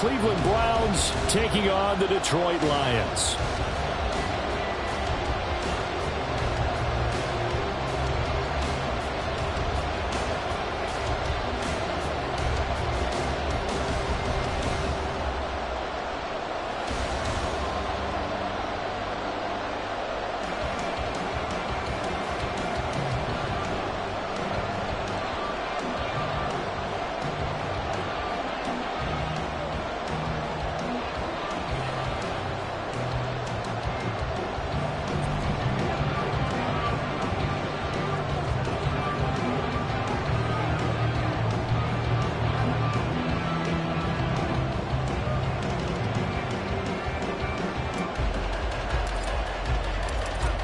Cleveland Browns taking on the Detroit Lions.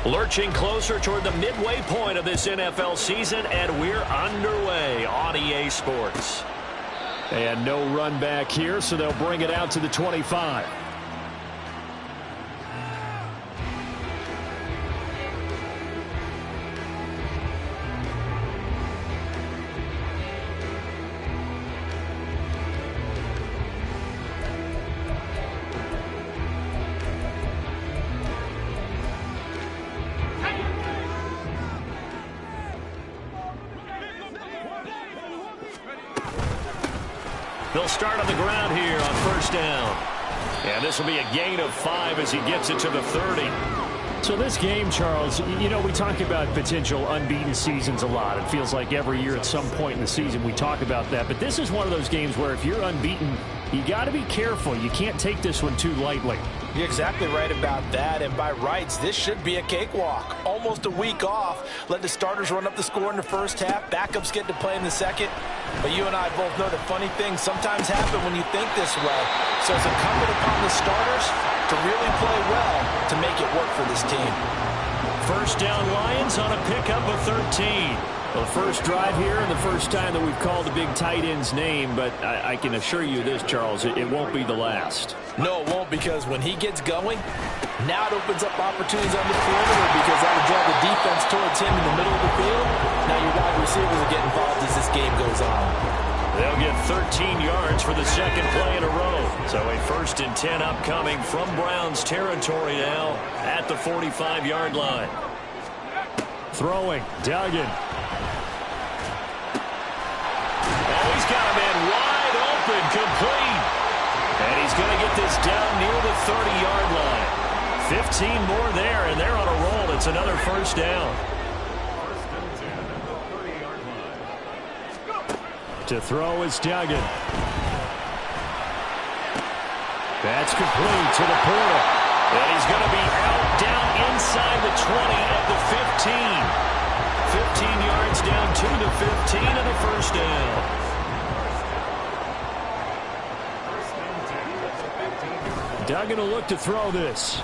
Lurching closer toward the midway point of this NFL season, and we're underway on EA Sports. And no run back here, so they'll bring it out to the 25. They'll start on the ground here on first down. And this will be a gain of 5 as he gets it to the 30. So this game, Charles, you know, we talk about potential unbeaten seasons a lot. It feels like every year at some point in the season we talk about that. But this is one of those games where if you're unbeaten, you got to be careful. You can't take this one too lightly. You're exactly right about that, and by rights, this should be a cakewalk. Almost a week off. Let the starters run up the score in the first half. Backups get to play in the second. But you and I both know that funny things sometimes happen when you think this way. So it's incumbent upon the starters to really play well to make it work for this team. First down Lions on a pickup of 13. Well, the first drive here and the first time that we've called the big tight end's name, but I can assure you this, Charles, it won't be the last. No, it won't, because when he gets going, now it opens up opportunities on the perimeter because that'll draw the defense towards him in the middle of the field. Now your wide receivers will get involved as this game goes on. They'll get 13 yards for the second play in a row. So a 1st and 10 upcoming from Browns territory now at the 45-yard line. Throwing, Duggan. Oh, he's got a man wide open, complete. And he's going to get this down near the 30-yard line. 15 more there, and they're on a roll. It's another first down. To throw is Duggan. That's complete to the Porter. And he's going to be out down inside the 20 at the 15. 15 yards down to the 15 and a first down. Duggan will look to throw this.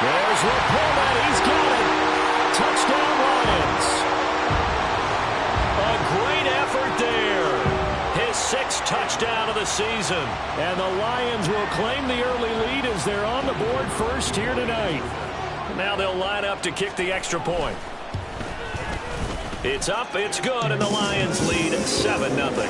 There's Rapola. He's got it. Touchdown Lions. A great effort there. His 6th touchdown of the season. And the Lions will claim the early lead as they're on the board first here tonight. Now they'll line up to kick the extra point. It's up, it's good, and the Lions lead 7-0.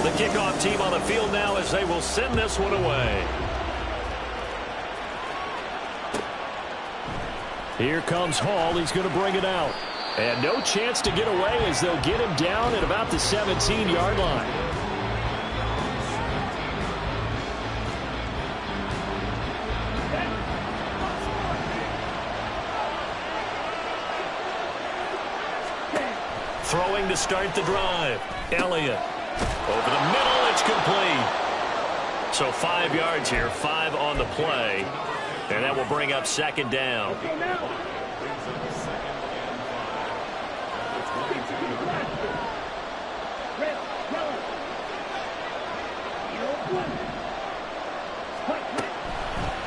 The kickoff team on the field now as they will send this one away. Here comes Hall. He's going to bring it out. And no chance to get away as they'll get him down at about the 17-yard line. Throwing to start the drive. Elliott. Over the middle, it's complete. So 5 yards here, 5 on the play. And that will bring up second down.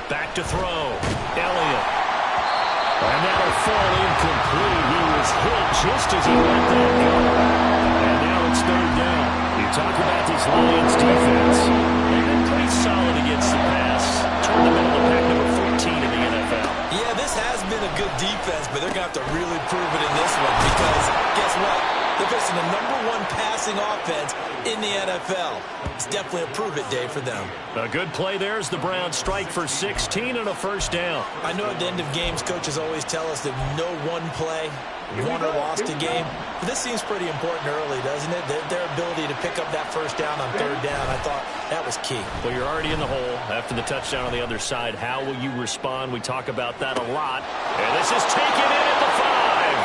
Back to throw. Elliott. And that'll fall incomplete. He was hit just as he let that go. And now it's third down. You talk about this Lions defense. They've been pretty solid against the pass. Toward the middle of the pack, number defense, but they're going to have to really prove it in this one because guess what? They're facing the #1 passing offense in the NFL. It's definitely a prove-it day for them. A good play there as the Browns strike for 16 and a first down. I know at the end of games, coaches always tell us that no one play won or lost a game. But this seems pretty important early, doesn't it? Their ability to pick up that first down on third down, I thought that was key. Well, you're already in the hole after the touchdown on the other side. How will you respond? We talk about that a lot. And this is taken in at the 5.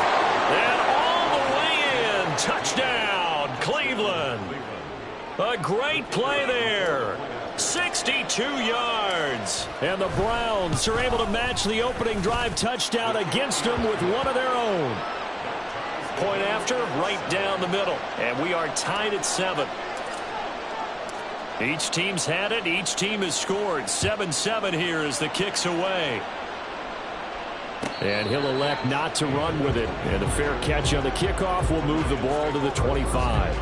And all the way in. Touchdown, Cleveland. A great play there. 62 yards. And the Browns are able to match the opening drive touchdown against them with one of their own. Point after, right down the middle. And we are tied at 7. Each team's had it. Each team has scored. 7-7 here as the kick's away. And he'll elect not to run with it. And a fair catch on the kickoff will move the ball to the 25.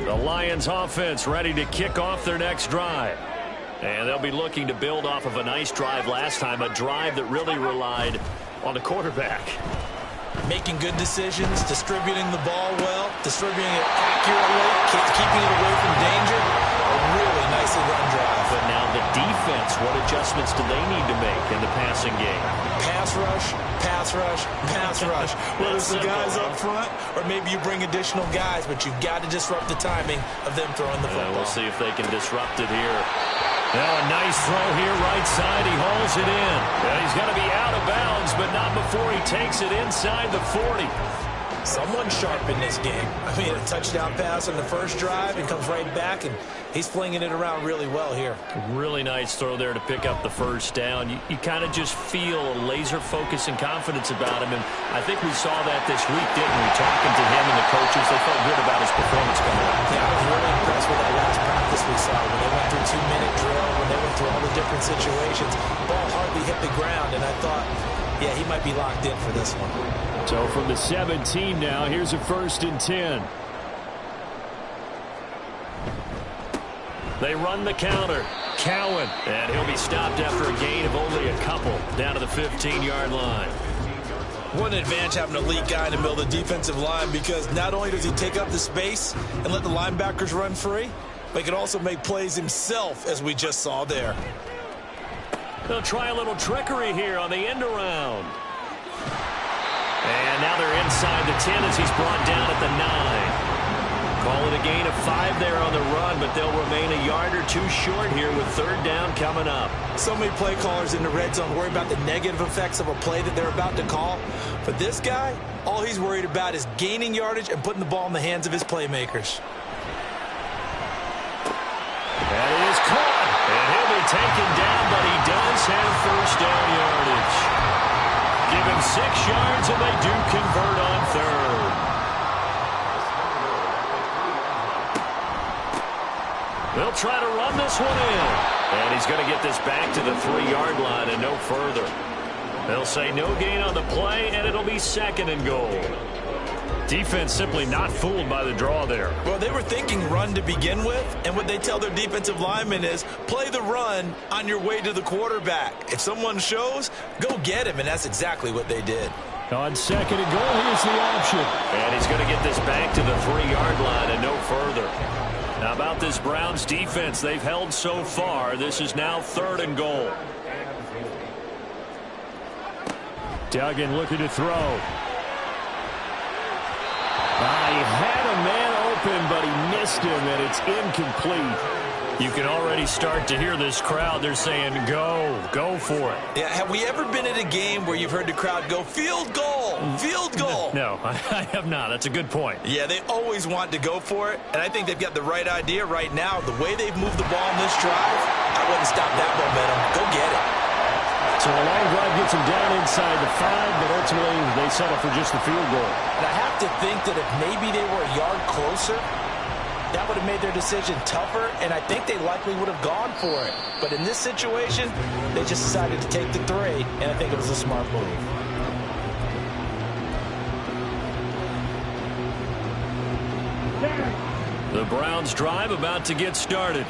The Lions offense ready to kick off their next drive. And they'll be looking to build off of a nice drive last time, a drive that really relied on the quarterback. Making good decisions, distributing the ball well, distributing it accurately, keeping it away from danger. A really nicely run drive. But now the defense, what adjustments do they need to make in the passing game? Pass rush, pass rush, pass rush. Whether it's the guys up front or maybe you bring additional guys, but you've got to disrupt the timing of them throwing the football. We'll see if they can disrupt it here. Now a nice throw here, right side. He hauls it in. He's got to be out of bounds, but not before he takes it inside the 40. Someone sharp in this game. I mean, a touchdown pass on the first drive and comes right back, and he's flinging it around really well here. Really nice throw there to pick up the first down. You kind of just feel a laser focus and confidence about him, and I think we saw that this week, didn't we? Talking to him and the coaches, they felt good about his performance coming out. Yeah, I was really impressed with that last practice we saw when they went through 2-minute drill, when they went through all the different situations. Ball hardly hit the ground, and I thought, yeah, he might be locked in for this one. So from the 17 now, here's a 1st and 10. They run the counter. Cowan, and he'll be stopped after a gain of only a couple down to the 15-yard line. What an advantage having an elite guy in the middle of the defensive line, because not only does he take up the space and let the linebackers run free, but he can also make plays himself, as we just saw there. They'll try a little trickery here on the end around. And now they're inside the 10 as he's brought down at the 9. Call it a gain of 5 there on the run, but they'll remain a yard or two short here with 3rd down coming up. So many play callers in the red zone worry about the negative effects of a play that they're about to call. But this guy, all he's worried about is gaining yardage and putting the ball in the hands of his playmakers. That is caught, and he'll be taken down, but he does have 1st down yardage. Give him 6 yards, and they do convert on 3rd. They'll try to run this one in. And he's going to get this back to the 3-yard line and no further. They'll say no gain on the play, and it'll be 2nd and goal. Defense simply not fooled by the draw there. Well, they were thinking run to begin with, and what they tell their defensive linemen is play the run on your way to the quarterback. If someone shows, go get him, and that's exactly what they did. On 2nd and goal, here's the option. And he's going to get this back to the 3-yard line and no further. Now about this Browns defense they've held so far, this is now 3rd and goal. Duggan looking to throw. He had a man open, but he missed him, and it's incomplete. You can already start to hear this crowd. They're saying, go for it. Yeah, have we ever been at a game where you've heard the crowd go, field goal, field goal? No, I have not. That's a good point. Yeah, they always want to go for it, and I think they've got the right idea right now. The way they've moved the ball in this drive, I wouldn't stop that momentum. Go get it. So a long drive gets them down inside the 5, but ultimately they settle for just the field goal. And I have to think that if maybe they were a yard closer, that would have made their decision tougher, and I think they likely would have gone for it. But in this situation, they just decided to take the 3, and I think it was a smart move. The Browns drive about to get started.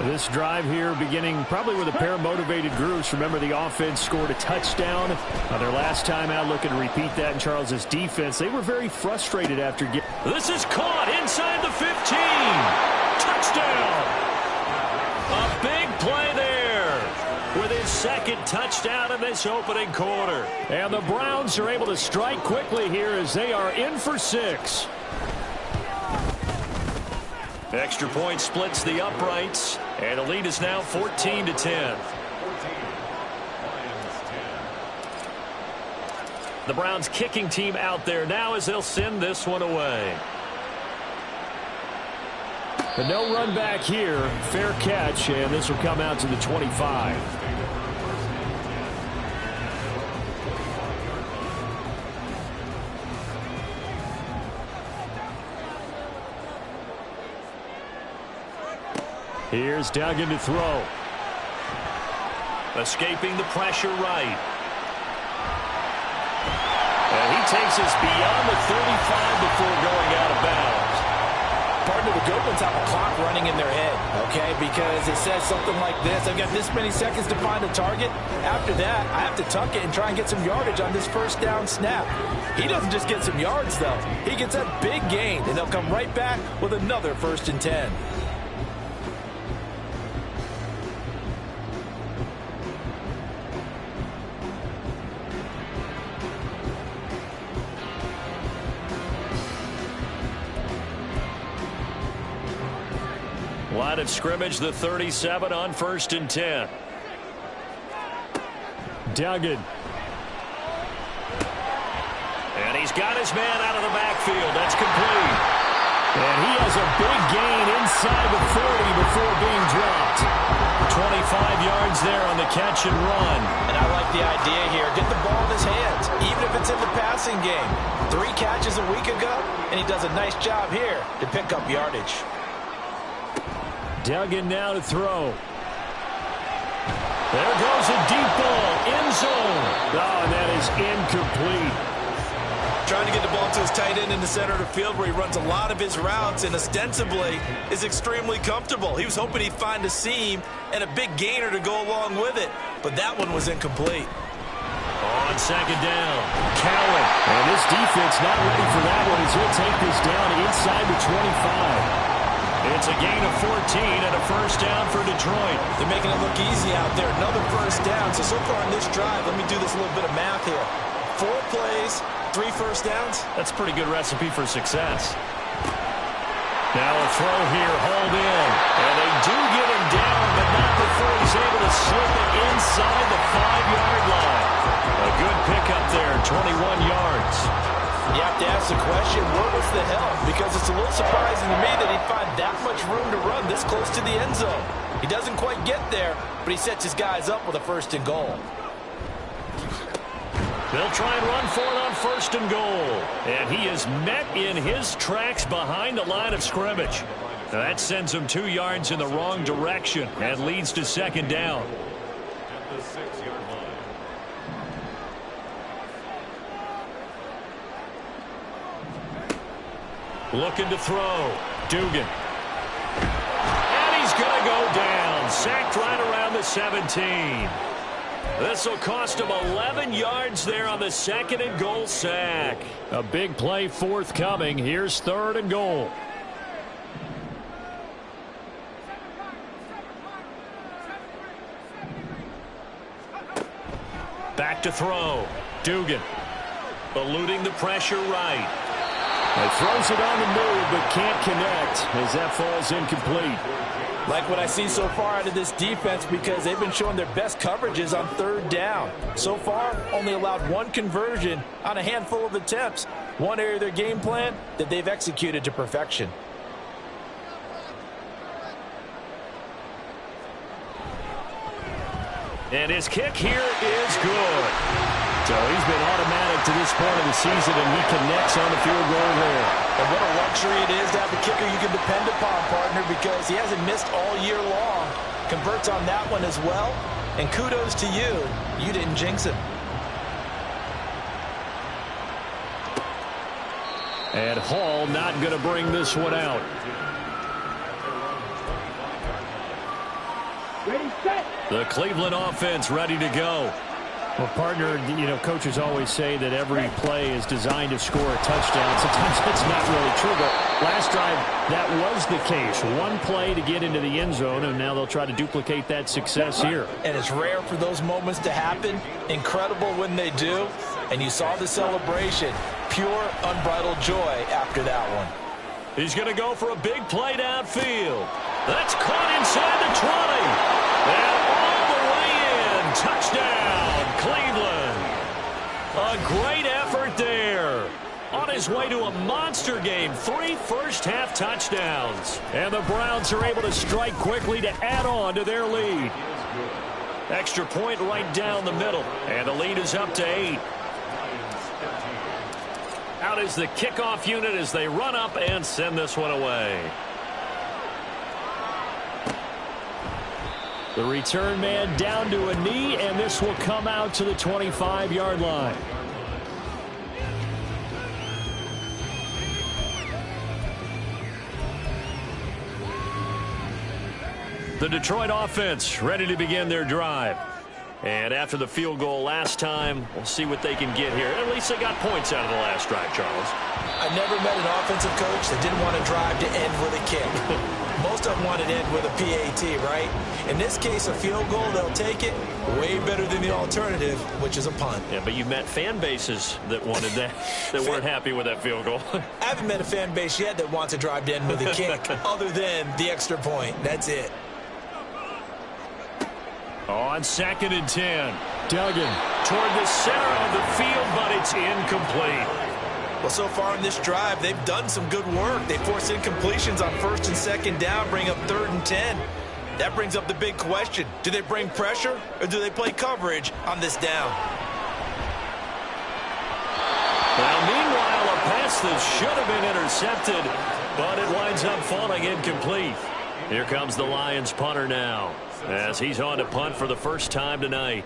This drive here beginning probably with a pair of motivated groups. Remember, the offense scored a touchdown on their last time out. Looking to repeat that in Charles's defense. They were very frustrated after getting... This is caught inside the 15. Touchdown. A big play there with his second touchdown in this opening quarter. And the Browns are able to strike quickly here as they are in for 6. Extra point splits the uprights, and the lead is now 14-10. The Browns kicking team out there now as they'll send this one away. But no run back here. Fair catch, and this will come out to the 25. Here's Duggan to throw. Escaping the pressure right. And he takes us beyond the 35 before going out of bounds. Partner, the good ones have a clock running in their head, okay? Because it says something like this. I've got this many seconds to find a target. After that, I have to tuck it and try and get some yardage on this first down snap. He doesn't just get some yards, though. He gets a big gain, and they'll come right back with another 1st and 10. Line of scrimmage, the 37 on 1st and 10. Duggan. And he's got his man out of the backfield. That's complete. And he has a big gain inside the 40 before being dropped. 25 yards there on the catch and run. And I like the idea here. Get the ball in his hands, even if it's in the passing game. 3 catches a week ago, and he does a nice job here to pick up yardage. Duggan now to throw. There goes a deep ball. End zone. Oh, and that is incomplete. Trying to get the ball to his tight end in the center of the field where he runs a lot of his routes and ostensibly is extremely comfortable. He was hoping he'd find a seam and a big gainer to go along with it, but that one was incomplete. On 2nd down, Cowan. And this defense not ready for that one as he'll take this down inside the 25. It's a gain of 14 and a 1st down for Detroit. They're making it look easy out there. Another 1st down. So far in this drive, let me do this little bit of math here. 4 plays, 3 1st downs. That's a pretty good recipe for success. Now a throw here, hauled in. And they do get him down, but not before he's able to slip it inside the 5-yard line. A good pickup there, 21 yards. You have to ask the question, where was the help? Because it's a little surprising to me that he'd find that much room to run this close to the end zone. He doesn't quite get there, but he sets his guys up with a 1st and goal. They'll try and run for it on 1st and goal. And he is met in his tracks behind the line of scrimmage. Now that sends him 2 yards in the wrong direction and leads to 2nd down. At the 6-yard line. Looking to throw. Dugan. And he's going to go down. Sacked right around the 17. This will cost him 11 yards there on the 2nd and goal sack. A big play forthcoming. Here's 3rd and goal. Back to throw. Dugan. Eluding the pressure right. He throws it on the move, but can't connect as that falls incomplete. Like what I see so far out of this defense because they've been showing their best coverages on 3rd down. So far, only allowed 1 conversion on a handful of attempts. One area of their game plan that they've executed to perfection. And his kick here is good. So he's been automatic to this point of the season, and he connects on the field goal there. And what a luxury it is to have a kicker you can depend upon, partner, because he hasn't missed all year long. Converts on that one as well. And kudos to you. You didn't jinx him. And Hall not going to bring this one out. The Cleveland offense ready to go. Well, partner, coaches always say that every play is designed to score a touchdown. Sometimes it's not really true, but last drive, that was the case. One play to get into the end zone, and now they'll try to duplicate that success here. And it's rare for those moments to happen. Incredible when they do. And you saw the celebration. Pure, unbridled joy after that one. He's going to go for a big play downfield. That's caught inside the 20. And all the way in. Touchdown, Cleveland. A great effort there. On his way to a monster game. 3 first-half touchdowns. And the Browns are able to strike quickly to add on to their lead. Extra point right down the middle. And the lead is up to 8. Out is the kickoff unit as they run up and send this one away. The return man down to a knee, and this will come out to the 25-yard line. The Detroit offense ready to begin their drive. And after the field goal last time, we'll see what they can get here. At least they got points out of the last drive, Charles. I never met an offensive coach that didn't want to drive to end with a kick. Most of them want to end with a PAT, right? In this case, a field goal, they'll take it. Way better than the alternative, which is a punt. Yeah, but you've met fan bases that wanted that, that weren't happy with that field goal. I haven't met a fan base yet that wants to drive to end with a kick other than the extra point. That's it. On 2nd and 10. Duggan toward the center of the field, but it's incomplete. Well, so far in this drive, they've done some good work. They force incompletions on 1st and 2nd down, bring up 3rd and 10. That brings up the big question. Do they bring pressure or do they play coverage on this down? Now, meanwhile, a pass that should have been intercepted, but it winds up falling incomplete. Here comes the Lions punter now, as he's on to punt for the first time tonight.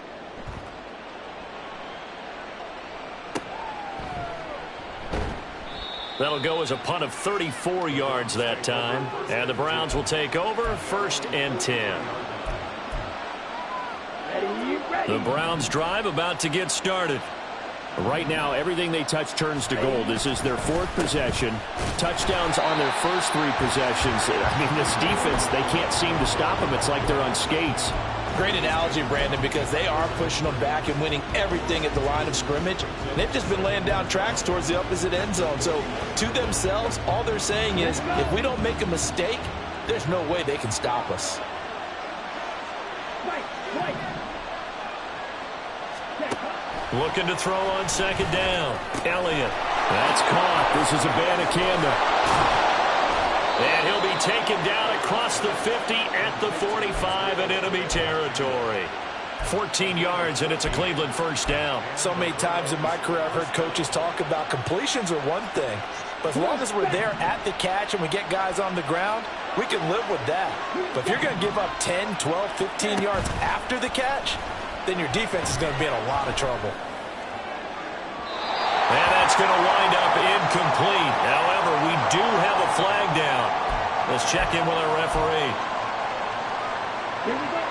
That'll go as a punt of 34 yards that time. And the Browns will take over 1st and 10. The Browns drive about to get started. Right now, everything they touch turns to gold. This is their 4th possession. Touchdowns on their first 3 possessions. I mean, this defense, they can't seem to stop them. It's like they're on skates. Great analogy, Brandon, because they are pushing them back and winning everything at the line of scrimmage. And they've just been laying down tracks towards the opposite end zone. So, to themselves, all they're saying is, if we don't make a mistake, there's no way they can stop us. Looking to throw on 2nd down. Elliott. That's caught. This is Abanikanda. And he'll be taken down across the 50 at the 45 in enemy territory. 14 yards, and it's a Cleveland first down. So many times in my career I've heard coaches talk about completions are one thing. But as long as we're there at the catch and we get guys on the ground, we can live with that. But if you're going to give up 10, 12, 15 yards after the catch, then your defense is going to be in a lot of trouble. And that's going to wind up incomplete. However, we do have a flag down. Let's check in with our referee. Here we go.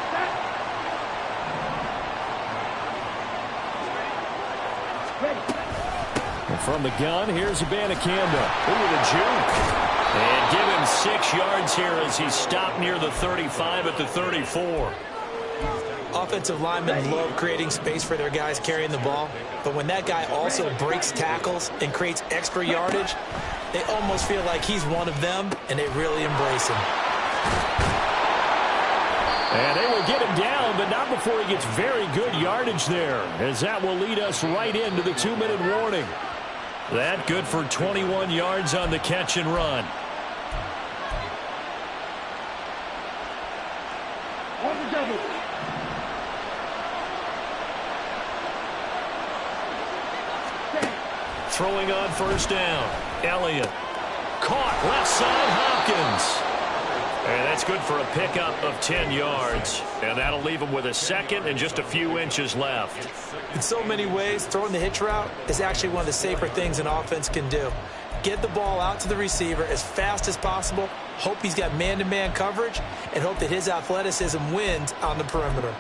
And from the gun, here's Abanikanda. Ooh, the juke. And give him 6 yards here as he's stopped near the 35 at the 34. Offensive linemen love creating space for their guys carrying the ball, but when that guy also breaks tackles and creates extra yardage, they almost feel like he's one of them, and they really embrace him. And they will get him down, but not before he gets very good yardage there, as that will lead us right into the 2-minute warning. That good for 21 yards on the catch and run. On the double. Throwing on 1st down. Elliott. Caught left side, Hopkins. And that's good for a pickup of 10 yards. And that'll leave him with a second and just a few inches left. In so many ways, throwing the hitch route is actually one of the safer things an offense can do. Get the ball out to the receiver as fast as possible, hope he's got man-to-man coverage, and hope that his athleticism wins on the perimeter.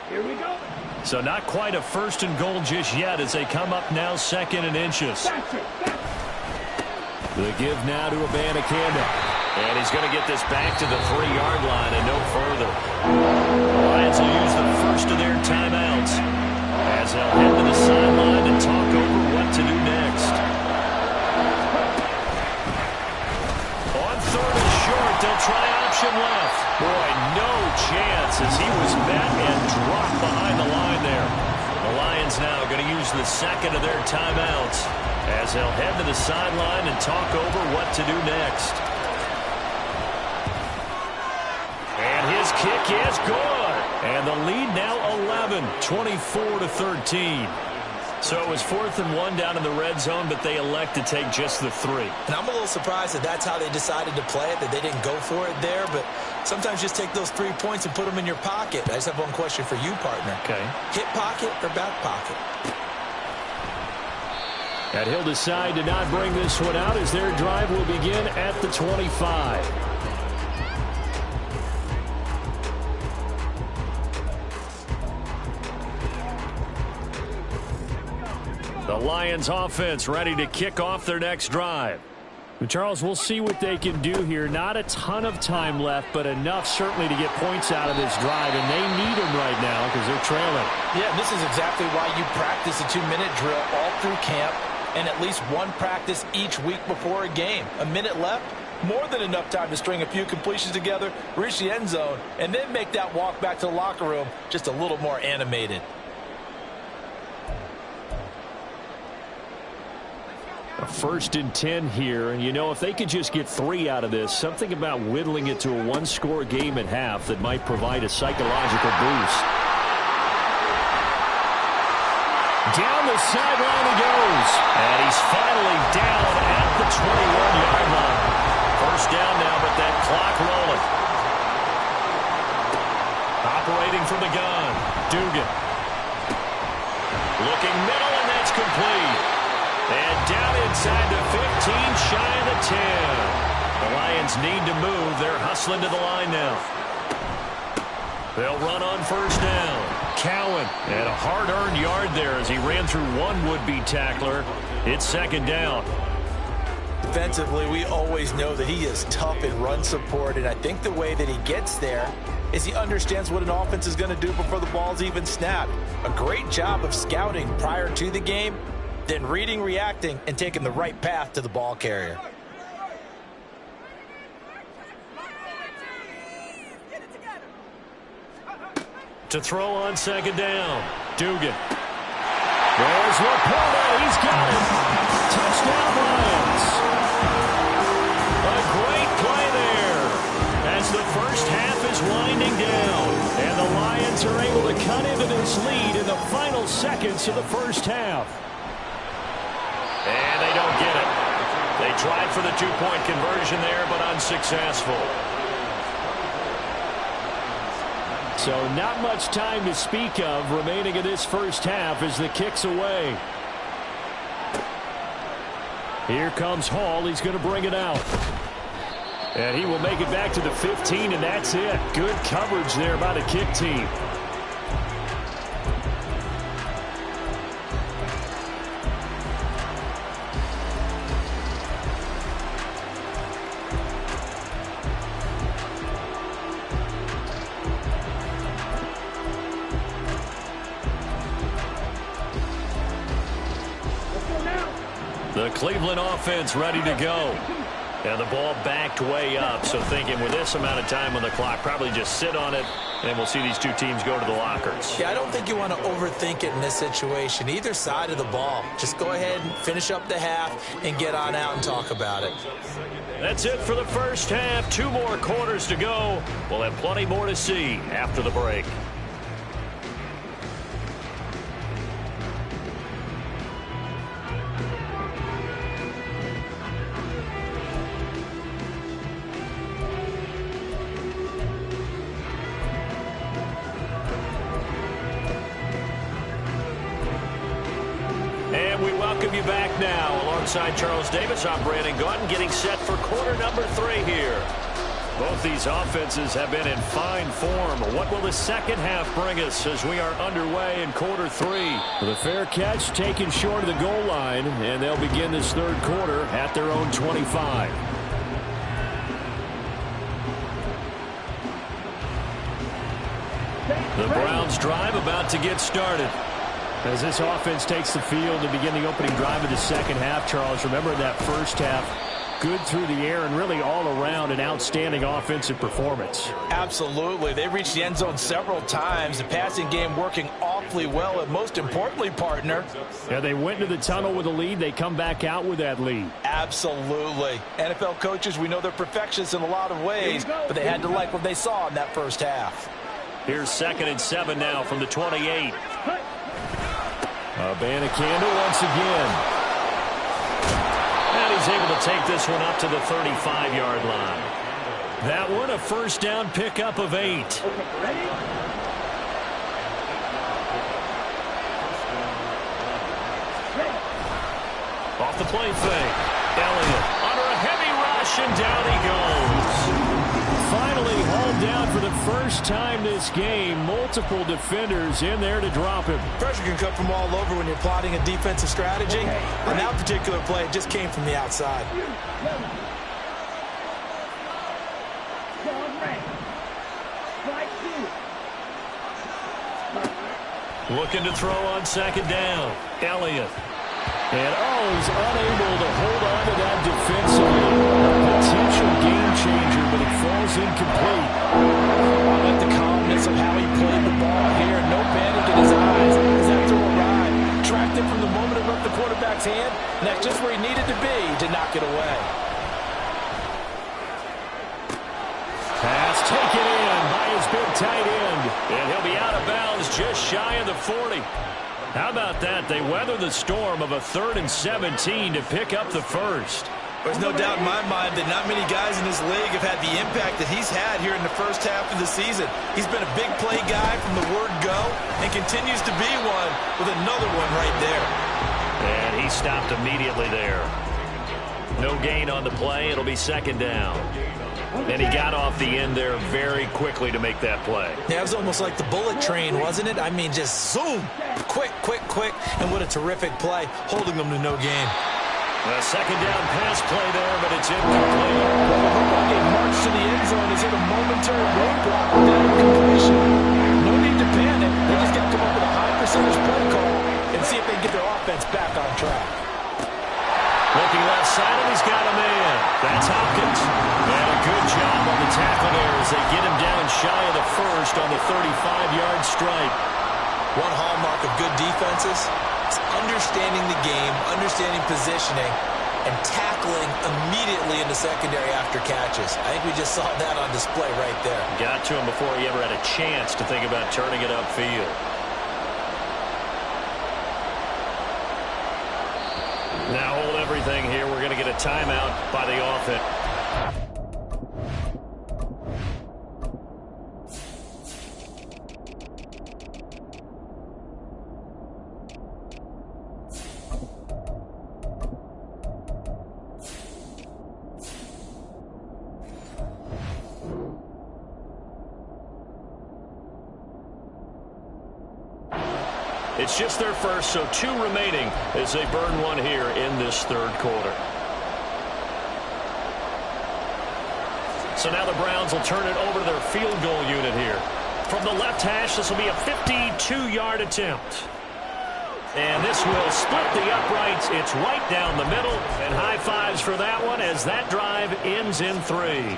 Here we go. So not quite a first and goal just yet as they come up now second and inches. That's it. The give now to Abanikanda. And he's going to get this back to the 3-yard line and no further. The Lions will use the first of their timeouts as they'll head to the sideline and talk over what to do next. On third and short, they'll try option left. Boy, no chance as he was met and dropped behind the line there. The Lions now going to use the second of their timeouts as they'll head to the sideline and talk over what to do next. And his kick is good. And the lead now 11, 24-13. So it was 4th and 1 down in the red zone, but they elect to take just the 3. And I'm a little surprised that that's how they decided to play it, that they didn't go for it there. But sometimes just take those 3 points and put them in your pocket. I just have one question for you, partner. Okay. Hip pocket or back pocket? And he'll decide to not bring this one out as their drive will begin at the 25. The Lions offense ready to kick off their next drive. Charles, we'll see what they can do here. Not a ton of time left, but enough certainly to get points out of this drive, and they need them right now because they're trailing. Yeah, this is exactly why you practice a 2-minute drill all through camp and at least one practice each week before a game. A minute left, more than enough time to string a few completions together, reach the end zone, and then make that walk back to the locker room just a little more animated. A 1st and 10 here, and you know, if they could just get 3 out of this, something about whittling it to a 1-score game at half that might provide a psychological boost. Down the sideline he goes, and he's finally down at the 21-yard line. First down now, but that clock rolling. Operating from the gun, Dugan. Looking middle, and that's complete. And down inside the 15, shy of the 10. The Lions need to move. They're hustling to the line now. They'll run on first down. Cowan and a hard-earned yard there as he ran through one would-be tackler. It's second down. Defensively, we always know that he is tough in run support, and I think the way that he gets there is he understands what an offense is going to do before the ball's even snapped. A great job of scouting prior to the game, then reading, reacting, and taking the right path to the ball carrier. To throw on second down, Dugan. There's Laporta. He's got it. Touchdown, Lions. A great play there as the first half is winding down. And the Lions are able to cut into this lead in the final seconds of the first half. And they don't get it. They tried for the two-point conversion there, but unsuccessful. So not much time to speak of remaining in this first half as the kick's away. Here comes Hall. He's going to bring it out. And he will make it back to the 15, and that's it. Good coverage there by the kick team. The Cleveland offense ready to go. And the ball backed way up. So thinking with this amount of time on the clock, probably just sit on it, and we'll see these two teams go to the lockers. Yeah, I don't think you want to overthink it in this situation. Either side of the ball. Just go ahead and finish up the half and get on out and talk about it. That's it for the first half. 2 more quarters to go. We'll have plenty more to see after the break. welcome you back now. Alongside Charles Davis, I'm Brandon Gaudin, getting set for quarter number 3 here. Both these offenses have been in fine form. What will the second half bring us as we are underway in quarter 3? The fair catch taken short of the goal line, and they'll begin this third quarter at their own 25. The Browns drive about to get started. As this offense takes the field to begin the opening drive of the second half, Charles, remember that first half, good through the air and really all around an outstanding offensive performance. Absolutely. They reached the end zone several times. The passing game working awfully well, and most importantly, partner. Yeah, they went into the tunnel with a lead. They come back out with that lead. Absolutely. NFL coaches, we know they're perfectionists in a lot of ways, but they had to like what they saw in that first half. Here's 2nd and 7 now from the 28. Abanikanda once again. And he's able to take this one up to the 35-yard line. That one a first down pickup of 8. Off the play fake. Elliott under a heavy rush, and down he goes. Finally hauled down for the first time this game. Multiple defenders in there to drop him. Pressure can come from all over when you're plotting a defensive strategy. On that particular play, it just came from the outside. Looking to throw on 2nd down. Elliott. And he's unable to hold on to that defensively. A potential game changer, but it falls incomplete. I like the calmness of how he played the ball here. No panic in his eyes as that throw arrived. Tracked it from the moment it left the quarterback's hand, and that's just where he needed to be to knock it away. Pass taken in by his big tight end. And he'll be out of bounds just shy of the 40. How about that? They weather the storm of a 3rd and 17 to pick up the first. There's no doubt in my mind that not many guys in this league have had the impact that he's had here in the first half of the season. He's been a big play guy from the word go and continues to be one with another one right there. And he stopped immediately there. No gain on the play. It'll be 2nd down. And he got off the end there very quickly to make that play. Yeah, it was almost like the bullet train, wasn't it? I mean, just zoom. Quick, quick, quick. And what a terrific play, holding them to no gain. A 2nd down pass play there, but it's incomplete. Well, the football game march to the end zone is hit a momentary roadblock with that incompletion. No need to panic. They just got to come up with a high percentage play call and see if they can get their offense back on track. Looking left side, and he's got a man. That's Hopkins. And a good job on the tackle there as they get him down shy of the first on the 35-yard strike. One hallmark of good defenses is understanding the game, understanding positioning, and tackling immediately in the secondary after catches. I think we just saw that on display right there. Got to him before he ever had a chance to think about turning it upfield. Now hold everything here. We're going to get a timeout by the offense. It's just their first, so 2 remaining as they burn one here in this third quarter. So now the Browns will turn it over to their field goal unit here. From the left hash, this will be a 52-yard attempt. And this will split the uprights. It's right down the middle. And high fives for that one as that drive ends in 3.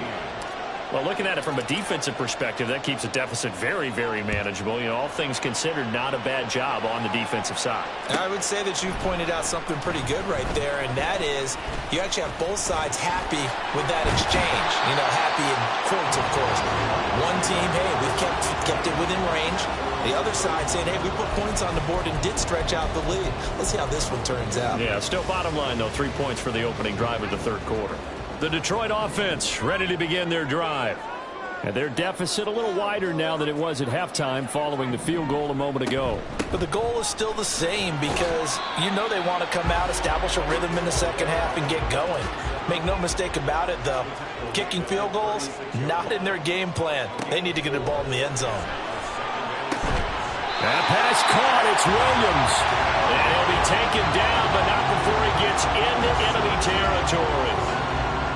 Well, looking at it from a defensive perspective, that keeps the deficit very, very manageable. You know, all things considered, not a bad job on the defensive side. I would say that you've pointed out something pretty good right there, and that is you actually have both sides happy with that exchange. You know, happy in quotes, of course. One team, hey, we've kept it within range. The other side saying, hey, we put points on the board and did stretch out the lead. Let's see how this one turns out. Yeah, still bottom line, though, 3 points for the opening drive of the third quarter. The Detroit offense ready to begin their drive. And their deficit a little wider now than it was at halftime following the field goal a moment ago. But the goal is still the same because you know they want to come out, establish a rhythm in the second half, and get going. Make no mistake about it, though. Kicking field goals, not in their game plan. They need to get the ball in the end zone. That pass caught. It's Williams. And he'll be taken down, but not before he gets into enemy territory.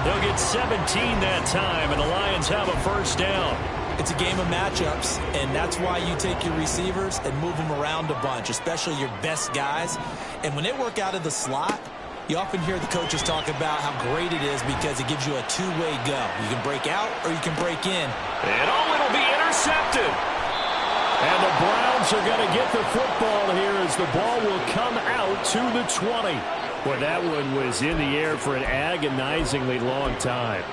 They'll get 17 that time, and the Lions have a first down. It's a game of matchups, and that's why you take your receivers and move them around a bunch, especially your best guys. And when they work out of the slot, you often hear the coaches talk about how great it is because it gives you a two-way go. You can break out or you can break in. And it'll be intercepted. And the Browns are going to get the football here as the ball will come out to the 20. Boy, that one was in the air for an agonizingly long time.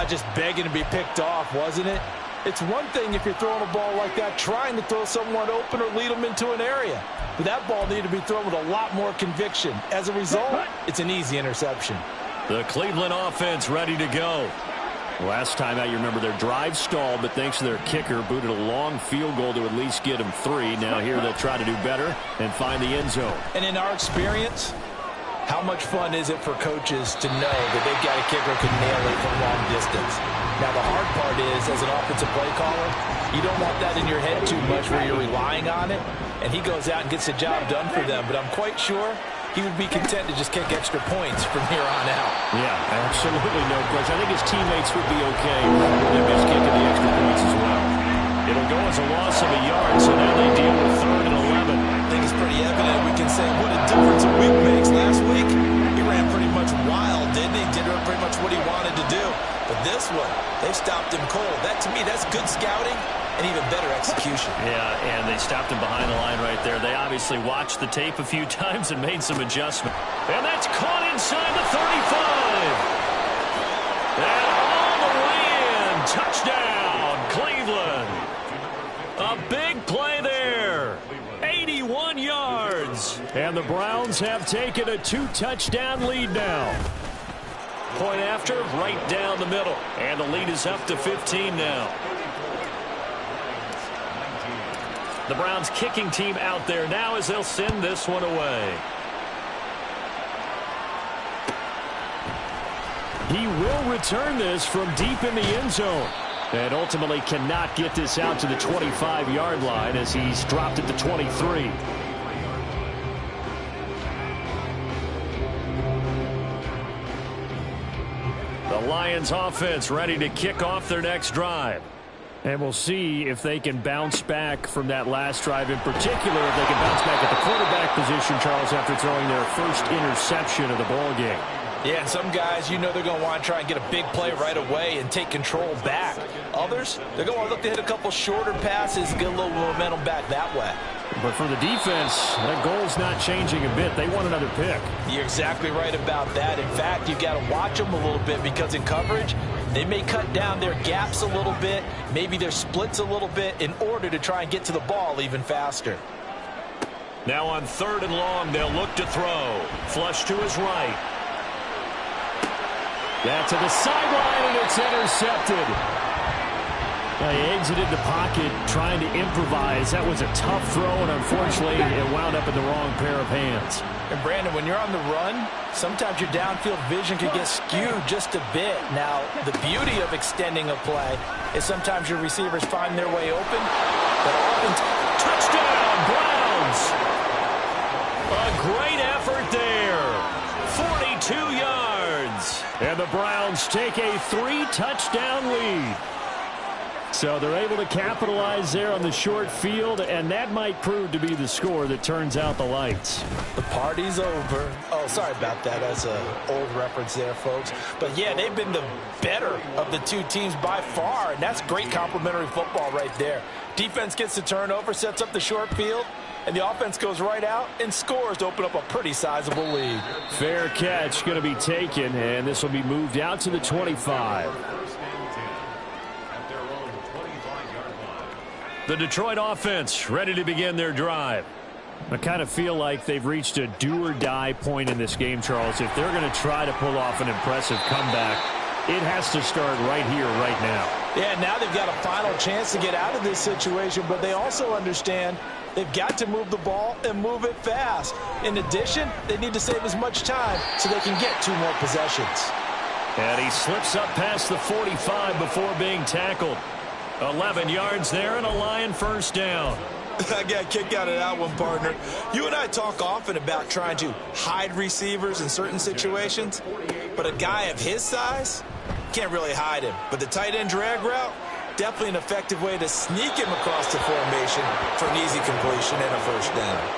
Just begging to be picked off, wasn't it? It's one thing if you're throwing a ball like that, trying to throw someone open or lead them into an area. But that ball needed to be thrown with a lot more conviction. As a result, it's an easy interception. The Cleveland offense ready to go. Last time out, you remember their drive stalled, but thanks to their kicker, booted a long field goal to at least get them 3. Now here they'll try to do better and find the end zone. And in our experience, how much fun is it for coaches to know that they've got a kicker who can nail it from long distance? Now, the hard part is, as an offensive play caller, you don't want that in your head too much where you're relying on it, and he goes out and gets the job done for them. But I'm quite sure he would be content to just kick extra points from here on out. Yeah, absolutely no question. I think his teammates would be okay with him just kicking the extra points as well. It'll go as a loss of a yard, so now they deal with 3rd and 11. I think it's pretty evident. We can say what a difference a week makes. Last week, he ran pretty much wild, didn't he? Did pretty much what he wanted to do. But this one, they stopped him cold. That, to me, that's good scouting and even better execution. Yeah, and they stopped him behind the line right there. They obviously watched the tape a few times and made some adjustments. And that's caught inside the 35. And all the way in. Touchdown, Cleveland. A big play there. 81 yards. And the Browns have taken a 2-touchdown lead now. Point after, right down the middle. And the lead is up to 15 now. The Browns kicking team out there now as they'll send this one away. He will return this from deep in the end zone. And ultimately cannot get this out to the 25-yard line as he's dropped it to 23. The Lions offense ready to kick off their next drive. And we'll see if they can bounce back from that last drive, in particular if they can bounce back at the quarterback position, Charles, after throwing their first interception of the ball game. Yeah, and some guys, you know they're going to want to try and get a big play right away and take control back. Others, they're going to look to hit a couple shorter passes and get a little momentum back that way. But for the defense, that goal's not changing a bit. They want another pick. You're exactly right about that. In fact, you've got to watch them a little bit because in coverage, they may cut down their gaps a little bit, maybe their splits a little bit in order to try and get to the ball even faster. Now on 3rd and long, they'll look to throw. Flush to his right. That to the sideline, and it's intercepted. He exited the pocket trying to improvise. That was a tough throw, and unfortunately, it wound up in the wrong pair of hands. And Brandon, when you're on the run, sometimes your downfield vision can get skewed just a bit. Now, the beauty of extending a play is sometimes your receivers find their way open, but often touchdown, Browns! A great effort there. 42 yards. And the Browns take a 3-touchdown lead. So they're able to capitalize there on the short field, and that might prove to be the score that turns out the lights. The party's over. Oh, sorry about that. That's an old reference there, folks. But, yeah, they've been the better of the two teams by far, and that's great complimentary football right there. Defense gets the turnover, sets up the short field, and the offense goes right out and scores to open up a pretty sizable lead. Fair catch going to be taken, and this will be moved out to the 25. The Detroit offense ready to begin their drive. I kind of feel like they've reached a do-or-die point in this game, Charles. If they're going to try to pull off an impressive comeback, It has to start right here, right now. Yeah, now they've got a final chance to get out of this situation, but they also understand they've got to move the ball and move it fast. In addition, they need to save as much time so they can get 2 more possessions. And he slips up past the 45 before being tackled. 11 yards there and a Lion first down. I got a kick out of that one, partner. You and I talk often about trying to hide receivers in certain situations, but a guy of his size can't really hide him. But the tight end drag route, definitely an effective way to sneak him across the formation for an easy completion and a first down.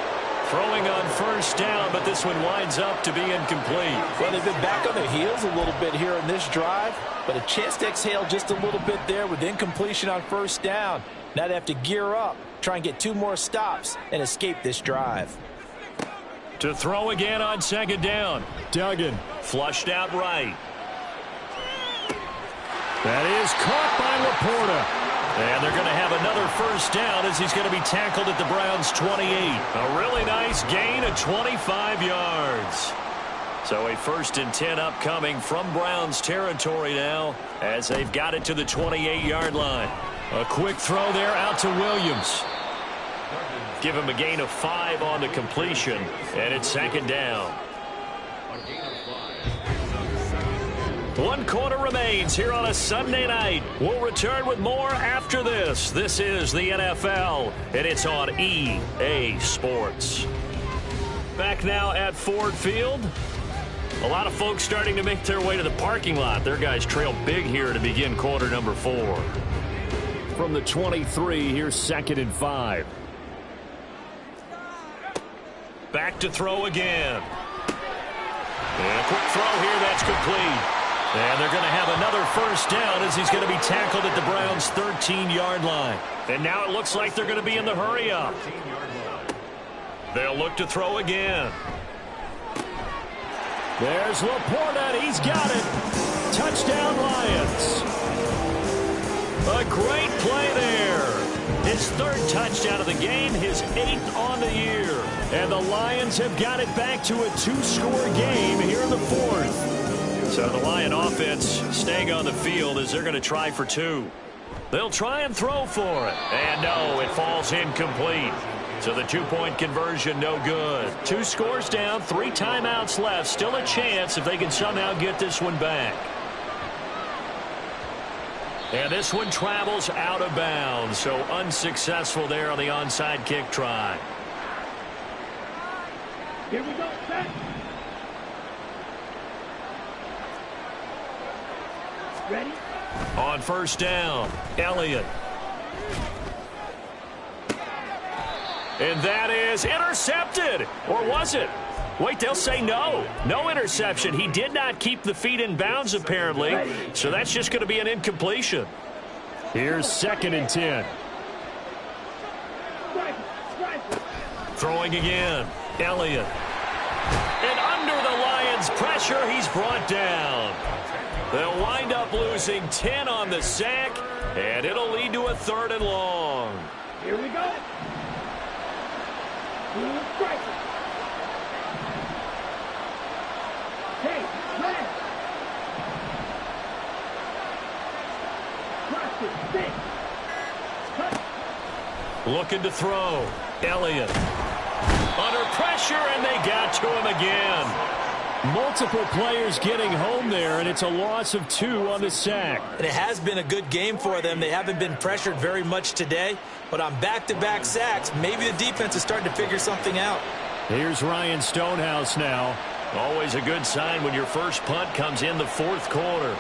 Throwing on first down, but this one winds up to be incomplete. Well, they've been back on their heels a little bit here in this drive, but a chance to exhale just a little bit there with incompletion on first down. Now they have to gear up, try and get 2 more stops, and escape this drive. To throw again on second down. Duggan flushed out right. That is caught by Laporta. And they're going to have another first down as he's going to be tackled at the Browns' 28. A really nice gain of 25 yards. So a 1st and 10 upcoming from Browns territory now as they've got it to the 28-yard line. A quick throw there out to Williams. Give him a gain of 5 on the completion, and it's second down. 1 quarter remains here on a Sunday night. We'll return with more after this. This is the NFL, and it's on EA Sports. Back now at Ford Field. A lot of folks starting to make their way to the parking lot. Their guys trail big here to begin quarter number 4. From the 23, here's 2nd and 5. Back to throw again. And a quick throw here, that's complete. And they're going to have another first down as he's going to be tackled at the Browns' 13-yard line. And now it looks like they're going to be in the hurry-up. They'll look to throw again. There's Laporta. He's got it. Touchdown, Lions. A great play there. His 3rd touchdown of the game, his 8th on the year. And the Lions have got it back to a 2-score game here in the 4th. So the Lion offense staying on the field as they're going to try for 2. They'll try and throw for it. And no, it falls incomplete. So the 2-point conversion no good. 2 scores down, 3 timeouts left. Still a chance if they can somehow get this one back. And this one travels out of bounds. So unsuccessful there on the onside kick try. Here we go, set. Ready? On first down, Elliott. And that is intercepted. Or was it? Wait, they'll say no. No interception. He did not keep the feet in bounds, apparently. So that's just going to be an incompletion. Here's 2nd and 10. Throwing again, Elliott. And under the Lions' pressure, he's brought down. They'll wind up losing 10 on the sack, and it'll lead to a 3rd and long. Here we go. Hey, man. Looking to throw. Elliott. Under pressure, and they got to him again. Multiple players getting home there, and it's a loss of 2 on the sack. And it has been a good game for them. They haven't been pressured very much today, but on back-to-back sacks, maybe the defense is starting to figure something out. Here's Ryan Stonehouse now. Always a good sign when your first punt comes in the 4th quarter.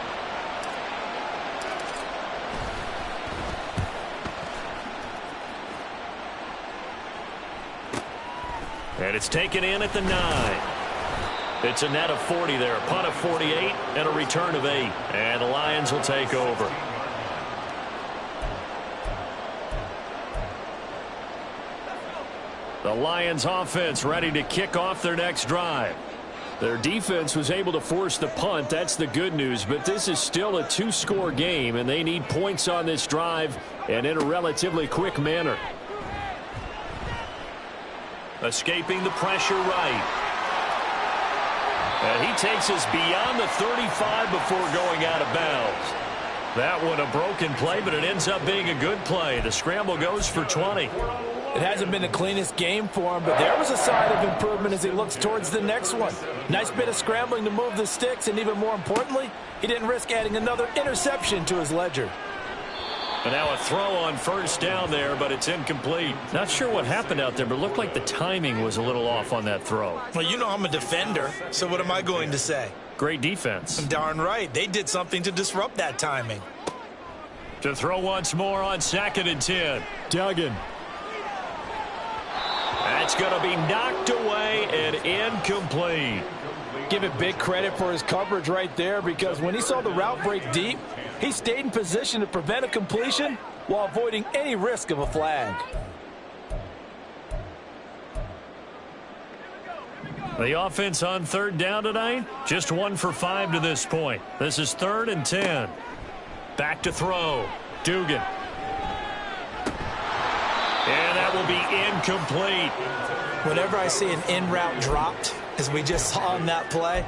And it's taken in at the 9. It's a net of 40 there, a punt of 48, and a return of 8. And the Lions will take over. The Lions offense ready to kick off their next drive. Their defense was able to force the punt. That's the good news, but this is still a 2-score game, and they need points on this drive and in a relatively quick manner. Escaping the pressure right. And he takes us beyond the 35 before going out of bounds. That one a broken play, but it ends up being a good play. The scramble goes for 20. It hasn't been the cleanest game for him, but there was a sign of improvement as he looks towards the next one. Nice bit of scrambling to move the sticks, and even more importantly, he didn't risk adding another interception to his ledger. And now a throw on first down there, but it's incomplete. Not sure what happened out there, but it looked like the timing was a little off on that throw. Well, you know I'm a defender, so what am I going to say? Great defense. Darn right. They did something to disrupt that timing. To throw once more on 2nd and 10. Duggan. That's going to be knocked away and incomplete. Give it big credit for his coverage right there, because when he saw the route break deep, he stayed in position to prevent a completion while avoiding any risk of a flag. The offense on 3rd down tonight, just 1 for 5 to this point. This is 3rd and 10. Back to throw. Dugan. And that will be incomplete. Whenever I see an in-route dropped, as we just saw on that play,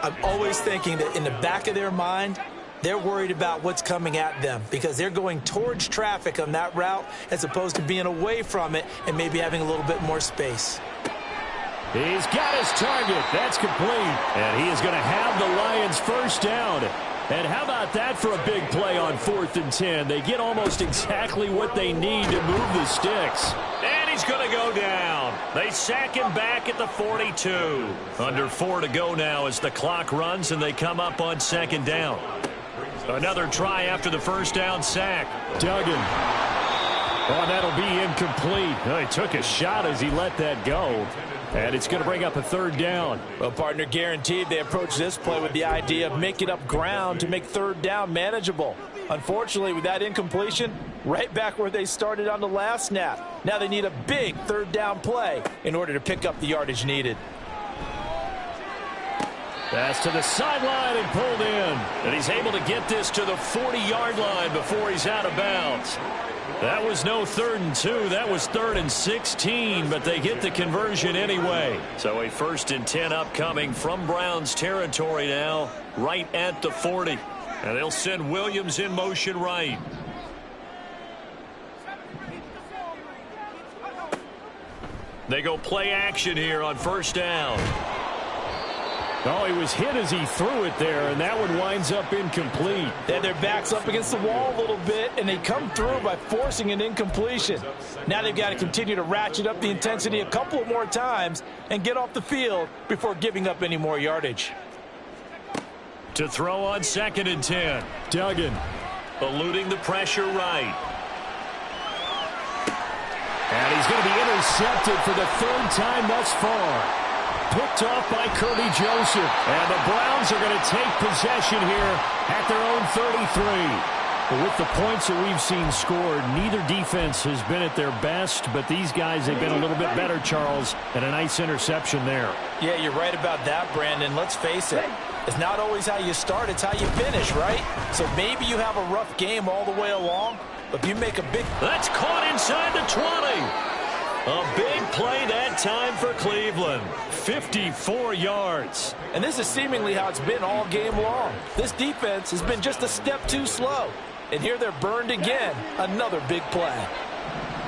I'm always thinking that in the back of their mind, they're worried about what's coming at them because they're going towards traffic on that route as opposed to being away from it and maybe having a little bit more space. He's got his target. That's complete. And he is going to have the Lions first down. And how about that for a big play on 4th and 10? They get almost exactly what they need to move the sticks. And he's going to go down. They sack him back at the 42. Under 4 to go now as the clock runs and they come up on 2nd down. Another try after the first down sack. Duggan. Oh, that'll be incomplete. Oh, he took a shot as he let that go. And it's going to bring up a 3rd down. Well, partner, guaranteed they approach this play with the idea of making up ground to make 3rd down manageable. Unfortunately, with that incompletion, right back where they started on the last snap. Now they need a big 3rd down play in order to pick up the yardage needed. Pass to the sideline and pulled in. And he's able to get this to the 40-yard line before he's out of bounds. That was no 3rd and 2. That was 3rd and 16, but they get the conversion anyway. So a 1st and 10 upcoming from Browns territory now, right at the 40. And they'll send Williams in motion right. They go play action here on 1st down. Oh, he was hit as he threw it there, and that one winds up incomplete. Then their backs up against the wall a little bit, and they come through by forcing an incompletion. Now they've got to continue to ratchet up the intensity a couple of more times and get off the field before giving up any more yardage. To throw on 2nd and 10. Duggan. Eluding the pressure right. And he's going to be intercepted for the 3rd time thus far. Picked off by Kirby Joseph. And the Browns are going to take possession here at their own 33. But with the points that we've seen scored, neither defense has been at their best, but these guys have been a little bit better, Charles, and a nice interception there. Yeah, you're right about that, Brandon. Let's face it. It's not always how you start, it's how you finish, right? So maybe you have a rough game all the way along, but if you make a big... That's caught inside the 20. A big play that time for Cleveland. 54 yards. And this is seemingly how it's been all game long. This defense has been just a step too slow. And here they're burned again. Another big play.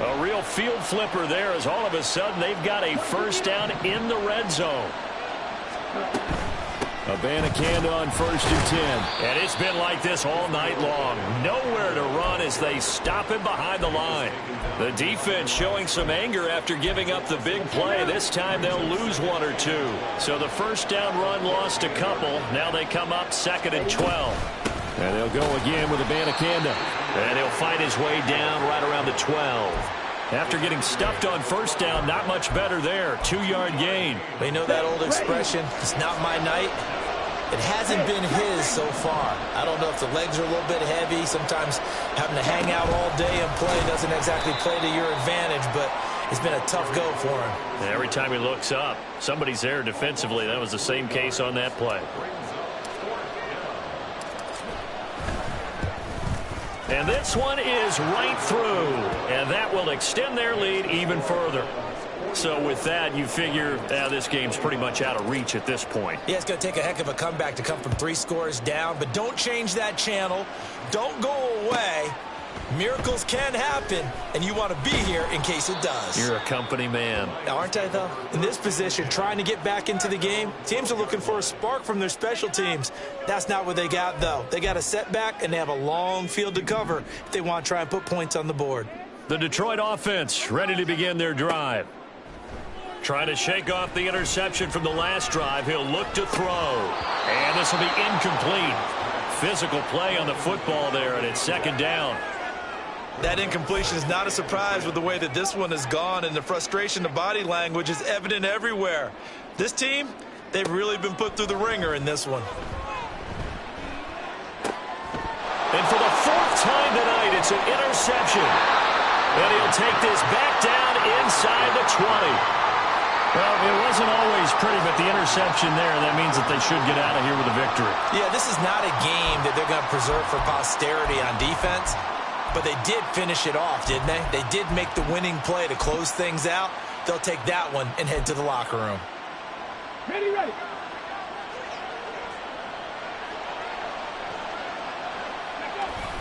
A real field flipper there as all of a sudden they've got a 1st down in the red zone. Abanikanda on 1st and 10. And it's been like this all night long. Nowhere to run as they stop him behind the line. The defense showing some anger after giving up the big play. This time they'll lose 1 or 2. So the 1st down run lost a couple. Now they come up 2nd and 12. And they'll go again with Abanikanda. And he'll fight his way down right around the 12. After getting stuffed on 1st down, not much better there. 2-yard gain. They know that old expression, it's not my night. It hasn't been his so far. I don't know if the legs are a little bit heavy. Sometimes having to hang out all day and play doesn't exactly play to your advantage, but it's been a tough go for him. And every time he looks up, somebody's there defensively. That was the same case on that play. And this one is right through, and that will extend their lead even further. So with that, you figure this game's pretty much out of reach at this point. Yeah, it's going to take a heck of a comeback to come from 3 scores down, but don't change that channel. Don't go away. Miracles can happen, and you want to be here in case it does. You're a company man. Aren't I, though? In this position, trying to get back into the game, teams are looking for a spark from their special teams. That's not what they got, though. They got a setback, and they have a long field to cover if they want to try and put points on the board. The Detroit offense ready to begin their drive. Trying to shake off the interception from the last drive. He'll look to throw. And this will be incomplete. Physical play on the football there, and it's 2nd down. That incompletion is not a surprise with the way that this one has gone, and the frustration, the body language is evident everywhere. This team, they've really been put through the ringer in this one. And for the 4th time tonight, it's an interception. And he'll take this back down inside the 20. Well, it wasn't always pretty, but the interception there, that means that they should get out of here with a victory. Yeah, this is not a game that they're going to preserve for posterity on defense. But they did finish it off, didn't they? They did make the winning play to close things out. They'll take that one and head to the locker room. Ready, ready.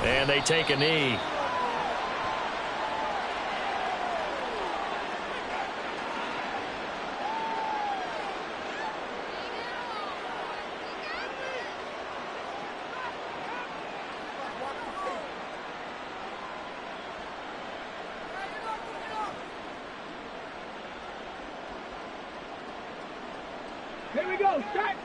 And they take a knee. Here we go, set.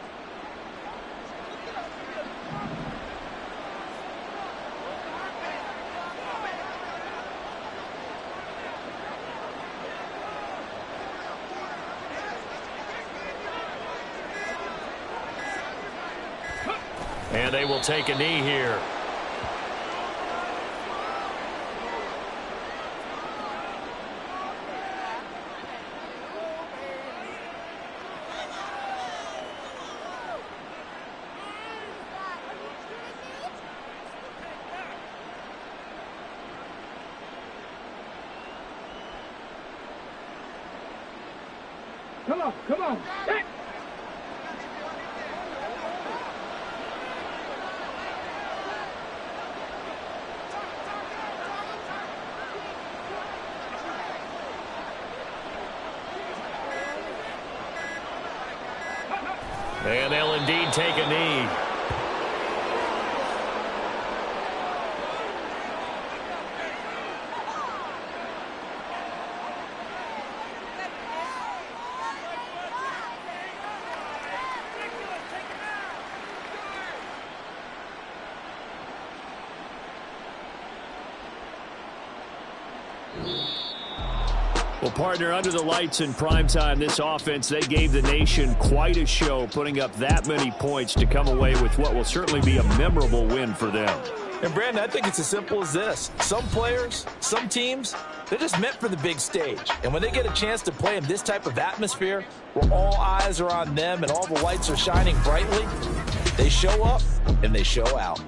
And they will take a knee here. Come on, set. And they'll indeed take a knee. Well, partner, under the lights in primetime, this offense, they gave the nation quite a show, putting up that many points to come away with what will certainly be a memorable win for them. And, Brandon, I think it's as simple as this. Some players, some teams, they're just meant for the big stage. And when they get a chance to play in this type of atmosphere, where all eyes are on them and all the lights are shining brightly, they show up and they show out.